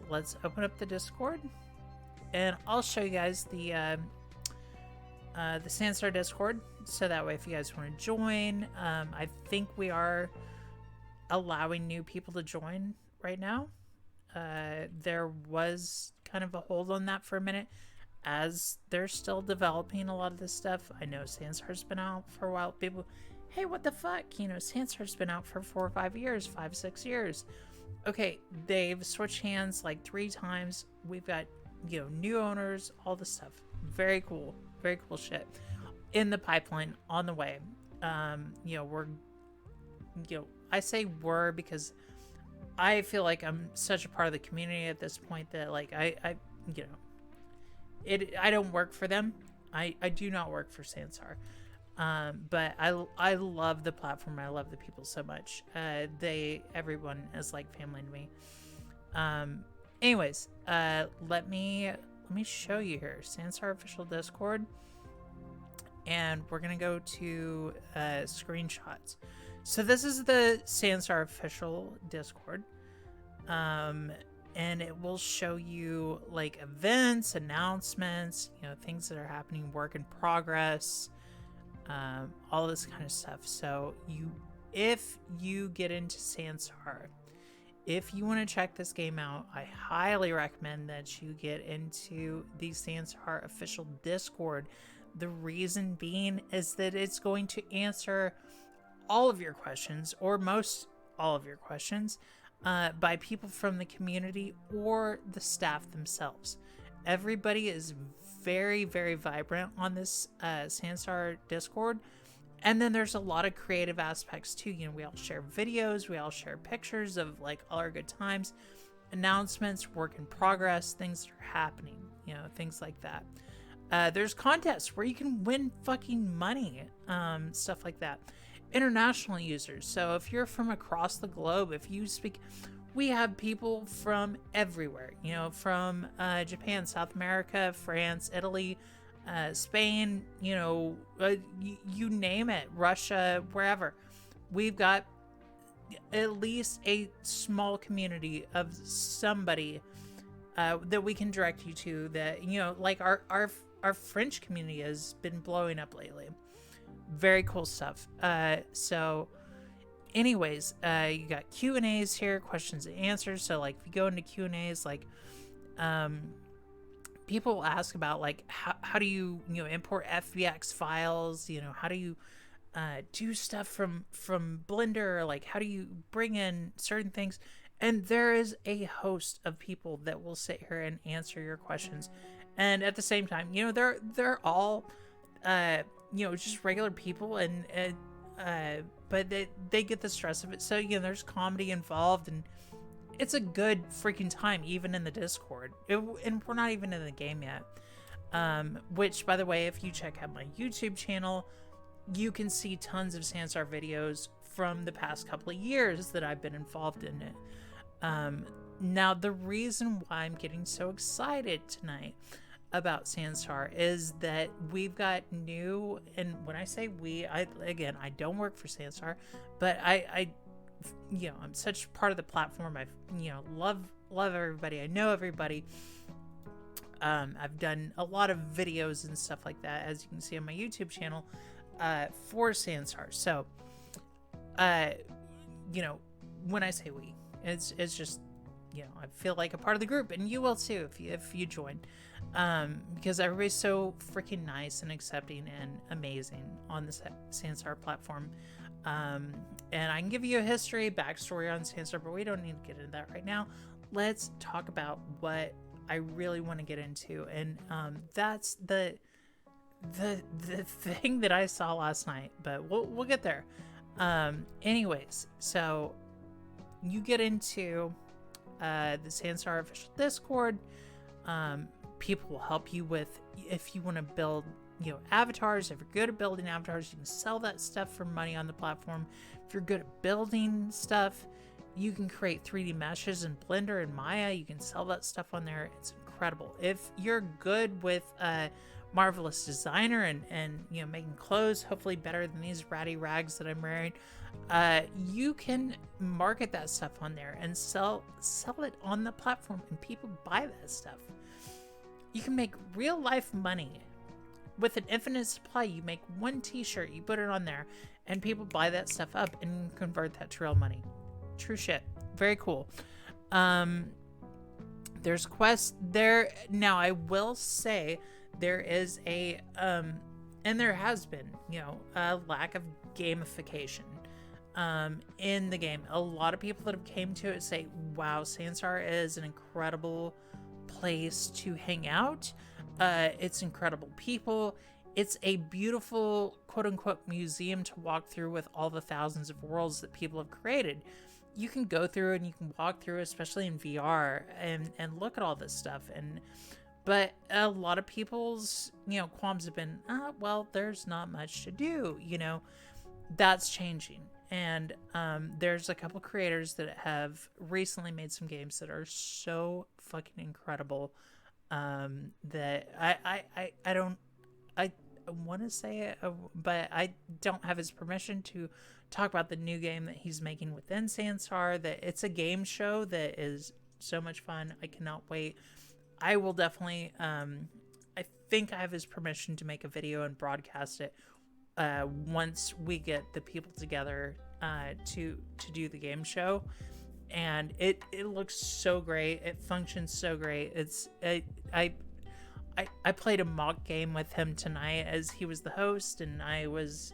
let's open up the Discord, and I'll show you guys the Sansar Discord, so that way if you guys want to join, I think we are allowing new people to join right now. There was kind of a hold on that for a minute, as they're still developing a lot of this stuff. I know Sansar's been out for a while. People, hey, what the fuck? Sansar's been out for 4 or 5 years, 5, 6 years. Okay, they've switched hands like 3 times. We've got, new owners, all this stuff. Very cool shit in the pipeline on the way. We're, I say we're because I feel like I'm such a part of the community at this point that like I don't work for them. I do not work for Sansar. But I love the platform. I love the people so much. Everyone is like family to me. Anyways, let me show you here. Sansar official Discord. And we're gonna go to screenshots. So this is the Sansar official Discord. And it will show you like events, announcements, things that are happening, work in progress, all this kind of stuff. So if you get into Sansar, if you want to check this game out, I highly recommend that you get into the Sansar official Discord. The reason being is that it's going to answer all of your questions, or most all of your questions, by people from the community or the staff themselves. Everybody is very, very vibrant on this Sansar Discord. And then there's a lot of creative aspects too. We all share videos, we all share pictures of like all our good times, announcements, work in progress, things that are happening, things like that. There's contests where you can win fucking money, stuff like that. International users. So if you're from across the globe, if you speak, we have people from everywhere, from Japan, South America, France, Italy, Spain, you name it, Russia, wherever. We've got at least a small community of somebody that we can direct you to, that, like our French community has been blowing up lately. Very cool stuff. So anyways, you got Q&As here, questions and answers. So like if you go into Q&As, like people will ask about like how do you import FBX files, how do you do stuff from Blender, like how do you bring in certain things, and there is a host of people that will sit here and answer your questions. And at the same time, they're all just regular people, and but they get the stress of it. So there's comedy involved, and it's a good freaking time, even in the Discord. And we're not even in the game yet. Which, by the way, if you check out my YouTube channel, you can see tons of Sansar videos from the past couple of years that I've been involved in it. Now, the reason why I'm getting so excited tonight about Sansar is that we've got new, and when I say we, I don't work for Sansar, but I'm such part of the platform. I love everybody. I know everybody. I've done a lot of videos and stuff like that, as you can see on my YouTube channel, for Sansar. So, when I say we, it's just, I feel like a part of the group, and you will too if you join. Because everybody's so freaking nice and accepting and amazing on the Sansar platform. And I can give you a history, backstory on Sansar, but we don't need to get into that right now. Let's talk about what I really want to get into, and that's the thing that I saw last night. But we'll get there. Anyways, so you get into the Sansar official Discord. People will help you with, if you want to build, avatars. If you're good at building avatars, you can sell that stuff for money on the platform. If you're good at building stuff, you can create 3D meshes in Blender and Maya. You can sell that stuff on there. It's incredible. If you're good with Marvelous Designer and making clothes, hopefully better than these ratty rags that I'm wearing, you can market that stuff on there and sell it on the platform, and people buy that stuff. You can make real life money with an infinite supply. You make one t-shirt, you put it on there, and people buy that stuff up and convert that to real money. True shit. Very cool. There's quests there. Now, I will say there is a, and there has been, a lack of gamification in the game. A lot of people that have came to it say, wow, Sansar is an incredible place to hang out. It's incredible people. It's a beautiful, quote unquote, museum to walk through with all the thousands of worlds that people have created. You can go through and you can walk through, especially in VR, and look at all this stuff. But a lot of people's, qualms have been, well, there's not much to do, that's changing. And there's a couple creators that have recently made some games that are so fucking incredible that I want to say it, but I don't have his permission to talk about the new game that he's making within Sansar. That it's a game show that is so much fun. I cannot wait. I will definitely, I think I have his permission to make a video and broadcast it once we get the people together to do the game show. And it looks so great. It functions so great. I played a mock game with him tonight as he was the host, and I was,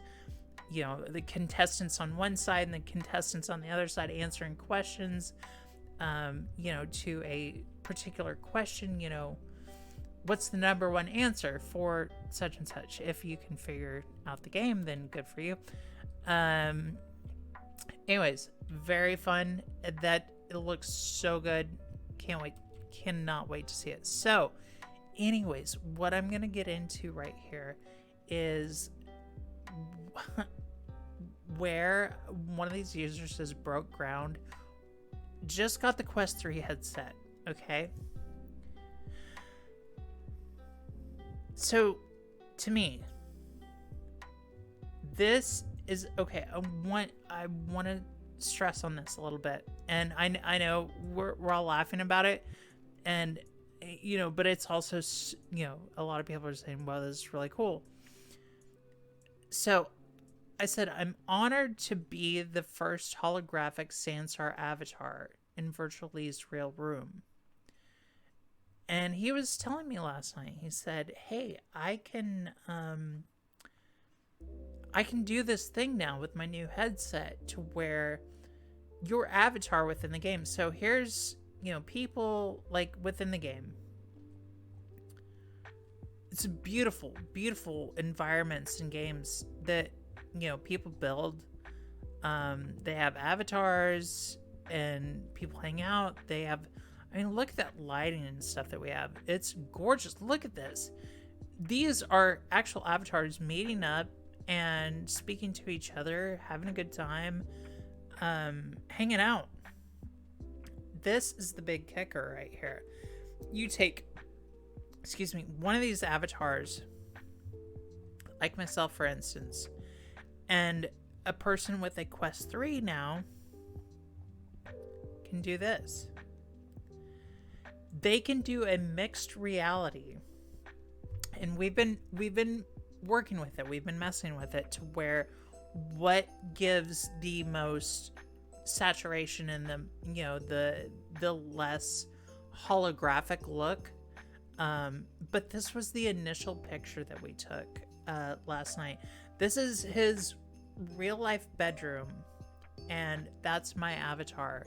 the contestants on one side and the contestants on the other side answering questions, to a particular question, what's the number one answer for such and such? If you can figure out the game, then good for you. Anyways, very fun. That it looks so good. Can't wait. Cannot wait to see it. So, anyways, what I'm going to get into right here is where one of these users has broke ground. Just got the Quest 3 headset, okay? So, to me, this is okay. I want to stress on this a little bit, and I know we're all laughing about it, and but it's also, a lot of people are saying, "Wow, this is really cool." So, I said I'm honored to be the first holographic Sansar avatar in Virtual Lee's real room. And he was telling me last night, he said, hey, I can do this thing now with my new headset to where your avatar within the game. So here's, people like within the game. It's beautiful, beautiful environments and games that, people build. They have avatars and people hang out. They have, look at that lighting and stuff that we have. It's gorgeous. Look at this. These are actual avatars meeting up and speaking to each other, having a good time, hanging out. This is the big kicker right here. You take, one of these avatars, like myself, for instance, and a person with a Quest 3 now can do this. They can do a mixed reality, and we've been working with it. We've been messing with it to where what gives the most saturation in the less holographic look. But this was the initial picture that we took last night. This is his real life bedroom, and that's my avatar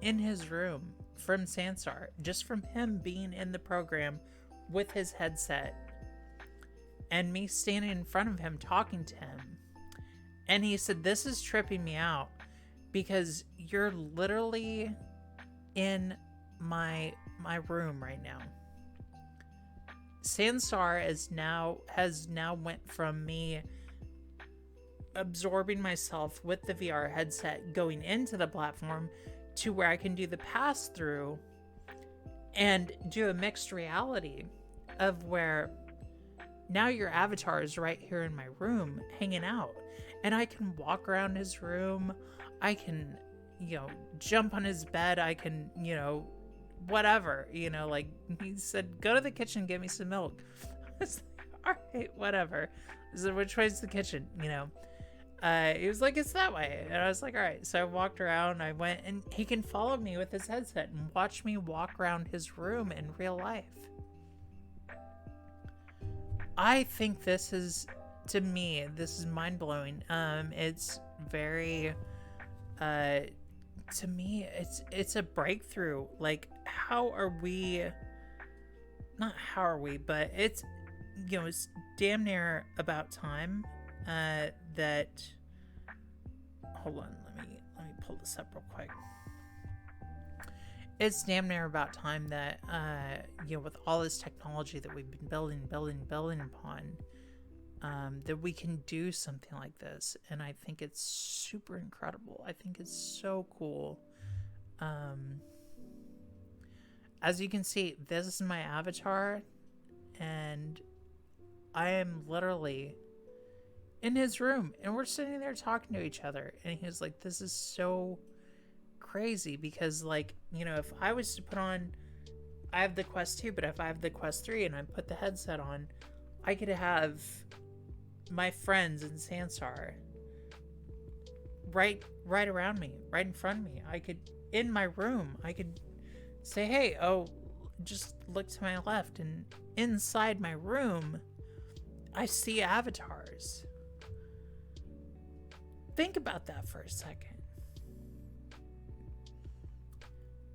in his room from Sansar, just from him being in the program with his headset and me standing in front of him talking to him. And he said, this is tripping me out because you're literally in my room right now. Sansar has now went from me absorbing myself with the VR headset going into the platform to where I can do the pass through and do a mixed reality of where now your avatar is right here in my room hanging out. And I can walk around his room. I can, jump on his bed. I can, whatever, like he said, go to the kitchen, get me some milk. I was like, all right, whatever. So which way's the kitchen, he was like, it's that way. And I was like, all right. So I walked around. I went, and he can follow me with his headset and watch me walk around his room in real life. I think this is, to me, this is mind-blowing. It's very, to me, it's a breakthrough. Like, but it's, it's damn near about time that, hold on, let me pull this up real quick. It's damn near about time that, with all this technology that we've been building upon, that we can do something like this. And I think it's super incredible. I think it's so cool. As you can see, this is my avatar, and I am literally in his room, and we're sitting there talking to each other. And he was like, this is so crazy, because, like, if I was to put on, I have the Quest 2, but if I have the Quest 3 and I put the headset on, I could have my friends in Sansar right around me, right in front of me. I could, in my room, I could say, hey, just look to my left, and inside my room I see avatars. Think about that for a second.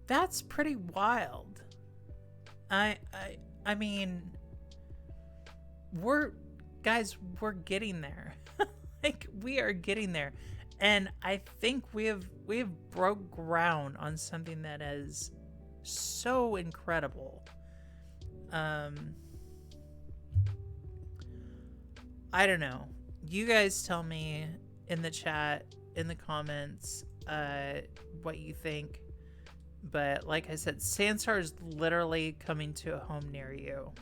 That's pretty wild. I mean, we're getting there. Like, we are getting there. And I think we have broke ground on something that is so incredible. I don't know. You guys tell me in the chat, in the comments, what you think. But like I said, Sansar is literally coming to a home near you.